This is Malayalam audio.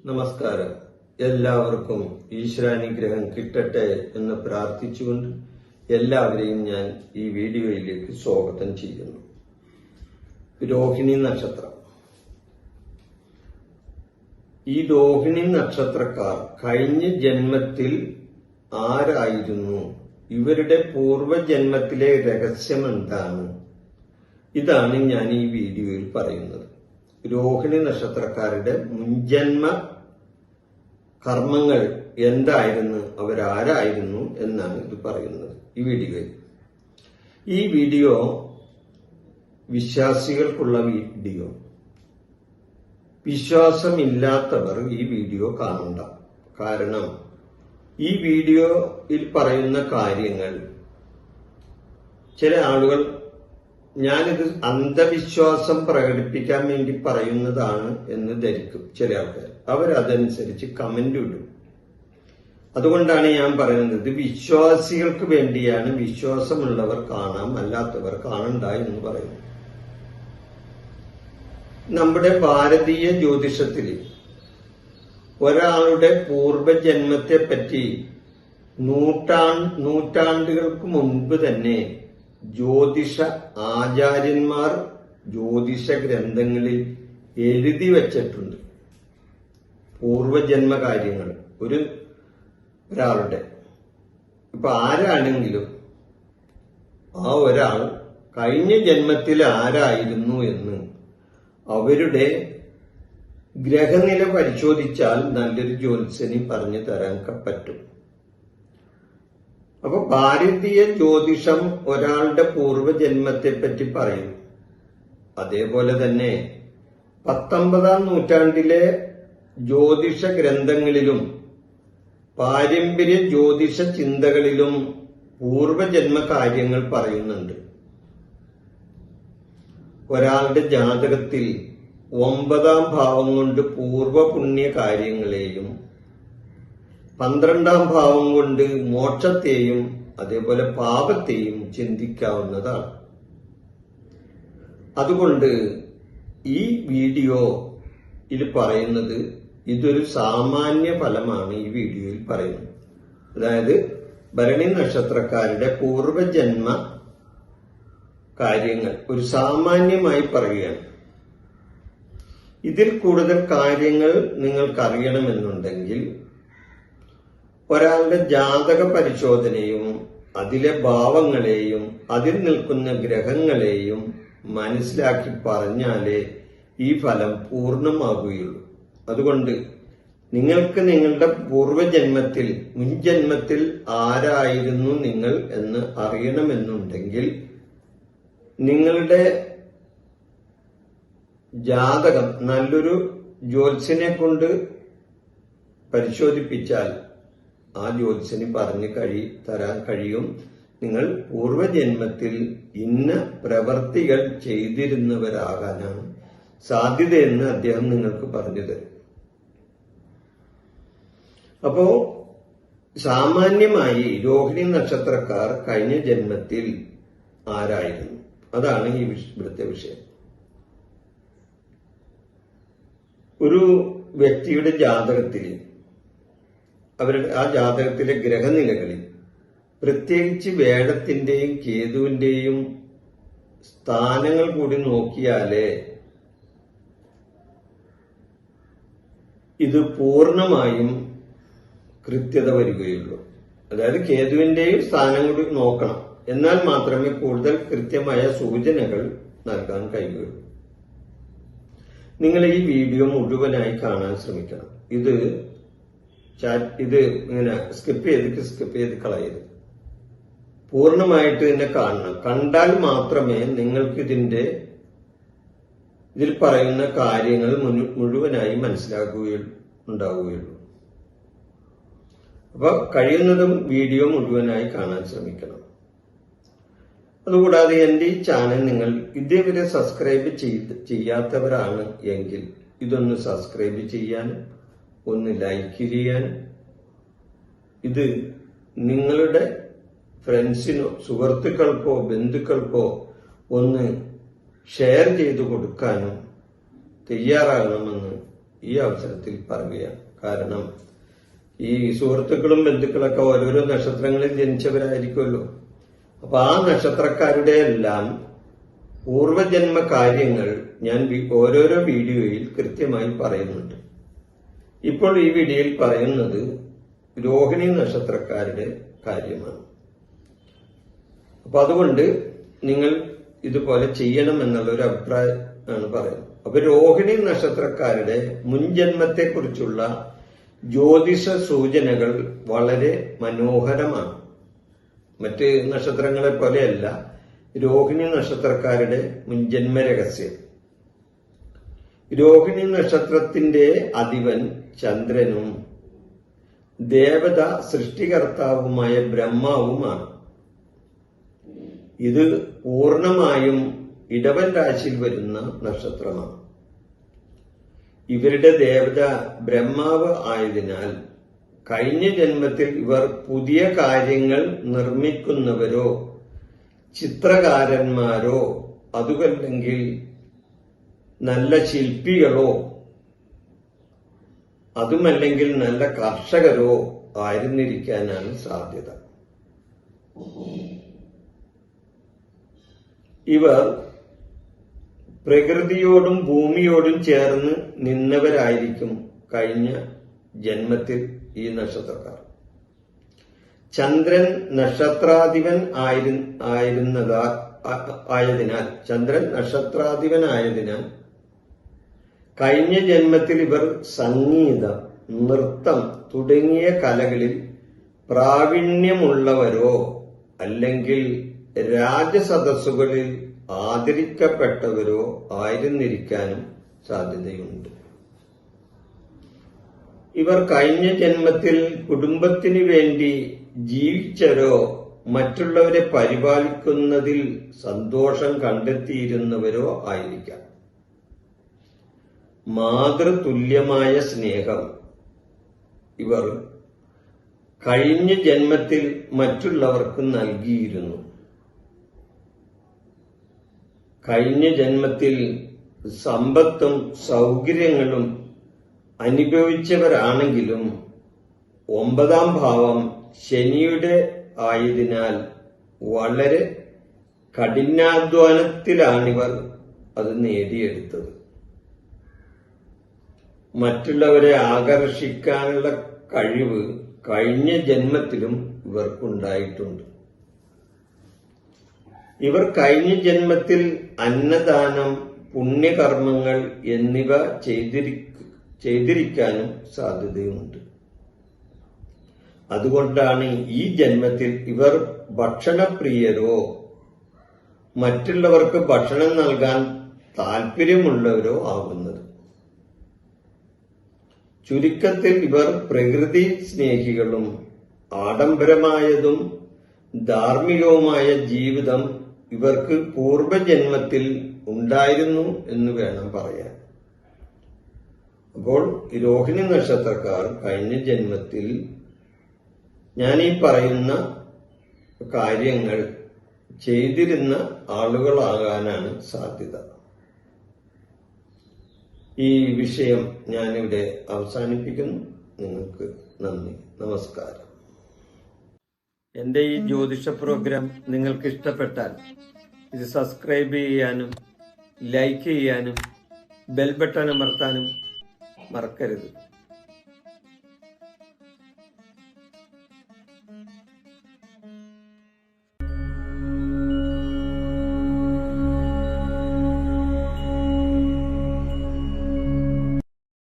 നമസ്കാരം. എല്ലാവർക്കും ഈശ്വരാനുഗ്രഹം കിട്ടട്ടെ എന്ന് പ്രാർത്ഥിച്ചുകൊണ്ട് എല്ലാവരെയും ഞാൻ ഈ വീഡിയോയിലേക്ക് സ്വാഗതം ചെയ്യുന്നു. രോഹിണി നക്ഷത്രം. ഈ രോഹിണി നക്ഷത്രക്കാർ കഴിഞ്ഞ ജന്മത്തിൽ ആരായിരുന്നു? ഇവരുടെ പൂർവജന്മത്തിലെ രഹസ്യം എന്താണ്? ഇതാണ് ഞാൻ ഈ വീഡിയോയിൽ പറയുന്നത്. രോഹിണി നക്ഷത്രക്കാരുടെ മുൻജന്മ കർമ്മങ്ങൾ എന്തായിരുന്നു, അവരാരായിരുന്നു എന്നാണ് ഇത് പറയുന്നത് ഈ വീഡിയോയിൽ. ഈ വീഡിയോ വിശ്വാസികൾക്കുള്ള വീഡിയോ. വിശ്വാസമില്ലാത്തവർ ഈ വീഡിയോ കാണണ്ട. കാരണം ഈ വീഡിയോയിൽ പറയുന്ന കാര്യങ്ങൾ ചില ആളുകൾ ഞാനിത് അന്ധവിശ്വാസം പ്രകടിപ്പിക്കാൻ വേണ്ടി പറയുന്നതാണ് എന്ന് ധരിക്കും ചില ആൾക്കാർ. അവരതനുസരിച്ച് കമന്റ് ഇടും. അതുകൊണ്ടാണ് ഞാൻ പറയുന്നത്, ഇത് വിശ്വാസികൾക്ക് വേണ്ടിയാണ്. വിശ്വാസമുള്ളവർ കാണാം, അല്ലാത്തവർ കാണണ്ട എന്ന് പറയുന്നു. നമ്മുടെ ഭാരതീയ ജ്യോതിഷത്തിൽ ഒരാളുടെ പൂർവജന്മത്തെ പറ്റി നൂറ്റാണ്ടുകൾക്ക് മുൻപ് തന്നെ ജ്യോതിഷ ആചാര്യന്മാർ ജ്യോതിഷ ഗ്രന്ഥങ്ങളിൽ എഴുതി വച്ചിട്ടുണ്ട്. പൂർവജന്മ കാര്യങ്ങൾ ഒരാളുടെ ഇപ്പൊ ആരാണെങ്കിലും ആ ഒരാൾ കഴിഞ്ഞ ജന്മത്തിൽ ആരായിരുന്നു എന്ന് അവരുടെ ഗ്രഹനില പരിശോധിച്ചാൽ നല്ലൊരു ജ്യോത്സ്യന് പറഞ്ഞു തരാൻ പറ്റും. അപ്പൊ ഭാരതീയ ജ്യോതിഷം ഒരാളുടെ പൂർവജന്മത്തെ പറ്റി പറയും. അതേപോലെ തന്നെ 19-ാം നൂറ്റാണ്ടിലെ ജ്യോതിഷ ഗ്രന്ഥങ്ങളിലും പാരമ്പര്യ ജ്യോതിഷ ചിന്തകളിലും പൂർവജന്മ കാര്യങ്ങൾ പറയുന്നുണ്ട്. ഒരാളുടെ ജാതകത്തിൽ 9-ാം ഭാവം കൊണ്ട് പൂർവപുണ്യ കാര്യങ്ങളെയും 12-ാം ഭാവം കൊണ്ട് മോക്ഷത്തെയും അതേപോലെ പാപത്തെയും ചിന്തിക്കാവുന്നതാണ്. അതുകൊണ്ട് ഈ വീഡിയോയിൽ പറയുന്നത് ഇതൊരു സാമാന്യ ഫലമാണ്. ഈ വീഡിയോയിൽ പറയുന്നത് അതായത് ഭരണി നക്ഷത്രക്കാരുടെ പൂർവജന്മ കാര്യങ്ങൾ ഒരു സാമാന്യമായി പറയുകയാണ്. ഇതിൽ കൂടുതൽ കാര്യങ്ങൾ നിങ്ങൾക്ക് അറിയണമെന്നുണ്ടെങ്കിൽ ഒരാളുടെ ജാതക പരിശോധനയും അതിലെ ഭാവങ്ങളെയും അതിൽ നിൽക്കുന്ന ഗ്രഹങ്ങളെയും മനസ്സിലാക്കി പറഞ്ഞാലേ ഈ ഫലം പൂർണ്ണമാകുകയുള്ളൂ. അതുകൊണ്ട് നിങ്ങൾക്ക് നിങ്ങളുടെ പൂർവജന്മത്തിൽ മുൻജന്മത്തിൽ ആരായിരുന്നു നിങ്ങൾ എന്ന് അറിയണമെന്നുണ്ടെങ്കിൽ നിങ്ങളുടെ ജാതകം നല്ലൊരു ജ്യോത്സ്യനെ കൊണ്ട് പരിശോധിപ്പിച്ചാൽ ആ ജ്യോത്സ്യന് പറഞ്ഞു തരാൻ കഴിയും നിങ്ങൾ പൂർവജന്മത്തിൽ ഇന്ന പ്രവർത്തികൾ ചെയ്തിരുന്നവരാകാനാണ് സാധ്യതയെന്ന് അദ്ദേഹം നിങ്ങൾക്ക് പറഞ്ഞു തരും. അപ്പോ സാമാന്യമായി രോഹിണി നക്ഷത്രക്കാർ കഴിഞ്ഞ ജന്മത്തിൽ ആരായിരുന്നു, അതാണ് ഈ ഇവിടുത്തെ വിഷയം. ഒരു വ്യക്തിയുടെ ജാതകത്തിൽ അവരുടെ ആ ജാതകത്തിലെ ഗ്രഹനിലകളിൽ പ്രത്യേകിച്ച് വേഴത്തിന്റെയും കേതുവിന്റെയും സ്ഥാനങ്ങൾ കൂടി നോക്കിയാലേ ഇത് പൂർണ്ണമായും കൃത്യത വരികയുള്ളൂ. അതായത് കേതുവിന്റെയും സ്ഥാനം കൂടി നോക്കണം, എന്നാൽ മാത്രമേ കൂടുതൽ കൃത്യമായ സൂചനകൾ നൽകാൻ കഴിയുകയുള്ളൂ. നിങ്ങൾ ഈ വീഡിയോ മുഴുവനായി കാണാൻ ശ്രമിക്കണം. ഇത് ഇങ്ങനെ സ്കിപ്പ് ചെയ്ത് കളയരുത്. പൂർണ്ണമായിട്ട് തന്നെ കാണണം. കണ്ടാൽ മാത്രമേ നിങ്ങൾക്ക് ഇതിൽ പറയുന്ന കാര്യങ്ങൾ മുഴുവനായി മനസ്സിലാക്കുകയുള്ളൂ. അപ്പൊ കഴിയുന്നതും വീഡിയോ മുഴുവനായി കാണാൻ ശ്രമിക്കണം. അതുകൂടാതെ എന്റെ ഈ ചാനൽ നിങ്ങൾ ഇതേവരെ സബ്സ്ക്രൈബ് ചെയ്യാത്തവരാണ് എങ്കിൽ ഇതൊന്ന് സബ്സ്ക്രൈബ് ചെയ്യാനും ഒന്ന് ലൈക്ക് ചെയ്യാനും ഇത് നിങ്ങളുടെ ഫ്രണ്ട്സിനോ സുഹൃത്തുക്കൾക്കോ ബന്ധുക്കൾക്കോ ഒന്ന് ഷെയർ ചെയ്തു കൊടുക്കാനും തയ്യാറാകണമെന്ന് ഈ അവസരത്തിൽ പറയുകയാണ്. കാരണം ഈ സുഹൃത്തുക്കളും ബന്ധുക്കളൊക്കെ ഓരോരോ നക്ഷത്രങ്ങളിൽ ജനിച്ചവരായിരിക്കുമല്ലോ. അപ്പൊ ആ നക്ഷത്രക്കാരുടെ എല്ലാം പൂർവജന്മ കാര്യങ്ങൾ ഞാൻ ഓരോരോ വീഡിയോയിൽ കൃത്യമായി പറയുന്നുണ്ട്. ഇപ്പോൾ ഈ വീഡിയോയിൽ പറയുന്നത് രോഹിണി നക്ഷത്രക്കാരുടെ കാര്യമാണ്. അപ്പൊ അതുകൊണ്ട് നിങ്ങൾ ഇതുപോലെ ചെയ്യണം എന്നുള്ളൊരു അഭിപ്രായമാണ് പറയുന്നത്. അപ്പൊ രോഹിണി നക്ഷത്രക്കാരുടെ മുൻജന്മത്തെക്കുറിച്ചുള്ള ജ്യോതിഷ സൂചനകൾ വളരെ മനോഹരമാണ്. മറ്റ് നക്ഷത്രങ്ങളെ പോലെയല്ല രോഹിണി നക്ഷത്രക്കാരുടെ മുൻജന്മ രഹസ്യം. രോഹിണി നക്ഷത്രത്തിന്റെ അധിപൻ ചന്ദ്രനും ദേവത സൃഷ്ടികർത്താവുമായ ബ്രഹ്മാവുമാണ്. ഇത് പൂർണമായും ഇടവൻ രാശിയിൽ വരുന്ന നക്ഷത്രമാണ്. ഇവരുടെ ദേവത ബ്രഹ്മാവ് ആയതിനാൽ കഴിഞ്ഞ ജന്മത്തിൽ ഇവർ പുതിയ കാര്യങ്ങൾ നിർമ്മിക്കുന്നവരോ ചിത്രകാരന്മാരോ അതുമല്ലെങ്കിൽ നല്ല ശില്പികളോ അതുമല്ലെങ്കിൽ നല്ല കർഷകരോ ആയിരുന്നിരിക്കാനാണ് സാധ്യത. ഇവർ പ്രകൃതിയോടും ഭൂമിയോടും ചേർന്ന് നിന്നവരായിരിക്കും കഴിഞ്ഞ ജന്മത്തിൽ ഈ നക്ഷത്രക്കാർ. ചന്ദ്രൻ നക്ഷത്രാധിപൻ ആയതിനാൽ കഴിഞ്ഞ ജന്മത്തിൽ ഇവർ സംഗീതം, നൃത്തം തുടങ്ങിയ കലകളിൽ പ്രാവീണ്യമുള്ളവരോ അല്ലെങ്കിൽ രാജസദസ്സുകളിൽ ആദരിക്കപ്പെട്ടവരോ ആയിരുന്നിരിക്കാനും സാധ്യതയുണ്ട്. ഇവർ കഴിഞ്ഞ ജന്മത്തിൽ കുടുംബത്തിനു വേണ്ടി ജീവിച്ചവരോ മറ്റുള്ളവരെ പരിപാലിക്കുന്നതിൽ സന്തോഷം കണ്ടെത്തിയിരുന്നവരോ ആയിരിക്കാം. മാതൃതുല്യമായ സ്നേഹം ഇവർ കഴിഞ്ഞ ജന്മത്തിൽ മറ്റുള്ളവർക്ക് നൽകിയിരുന്നു. കഴിഞ്ഞ ജന്മത്തിൽ സമ്പത്തും സൗകര്യങ്ങളും അനുഭവിച്ചവരാണെങ്കിലും 9ാം ഭാവം ശനിയുടെ ആയതിനാൽ വളരെ കഠിനാധ്വാനത്തിലാണിവർ അത് നേടിയെടുത്തത്. മറ്റുള്ളവരെ ആകർഷിക്കാനുള്ള കഴിവ് കഴിഞ്ഞ ജന്മത്തിലും ഇവർക്കുണ്ടായിട്ടുണ്ട്. ഇവർ കഴിഞ്ഞ ജന്മത്തിൽ അന്നദാനം, പുണ്യകർമ്മങ്ങൾ എന്നിവ ചെയ്തിരിക്കാനും സാധ്യതയുണ്ട്. അതുകൊണ്ടാണ് ഈ ജന്മത്തിൽ ഇവർ ഭക്ഷണപ്രിയരോ മറ്റുള്ളവർക്ക് ഭക്ഷണം നൽകാൻ താല്പര്യമുള്ളവരോ ആകുന്നത്. ചുരുക്കത്തിൽ ഇവർ പ്രകൃതി സ്നേഹികളും ആഡംബരമായതും ധാർമ്മികവുമായ ജീവിതം ഇവർക്ക് പൂർവജന്മത്തിൽ ഉണ്ടായിരുന്നു എന്ന് വേണം പറയാൻ. അപ്പോൾ രോഹിണി നക്ഷത്രക്കാർ കഴിഞ്ഞ ജന്മത്തിൽ ഞാൻ ഈ പറയുന്ന കാര്യങ്ങൾ ചെയ്തിരുന്ന ആളുകളാകാനാണ് സാധ്യത. ഈ വിഷയം ഞാനിവിടെ അവസാനിപ്പിക്കുന്നു. നിങ്ങൾക്ക് നന്ദി, നമസ്കാരം. എൻ്റെ ഈ ജ്യോതിഷ പ്രോഗ്രാം നിങ്ങൾക്ക് ഇഷ്ടപ്പെട്ടാൽ ഇത് സബ്സ്ക്രൈബ് ചെയ്യാനും ലൈക്ക് ചെയ്യാനും ബെൽ ബട്ടൺ അമർത്താനും മറക്കരുത്.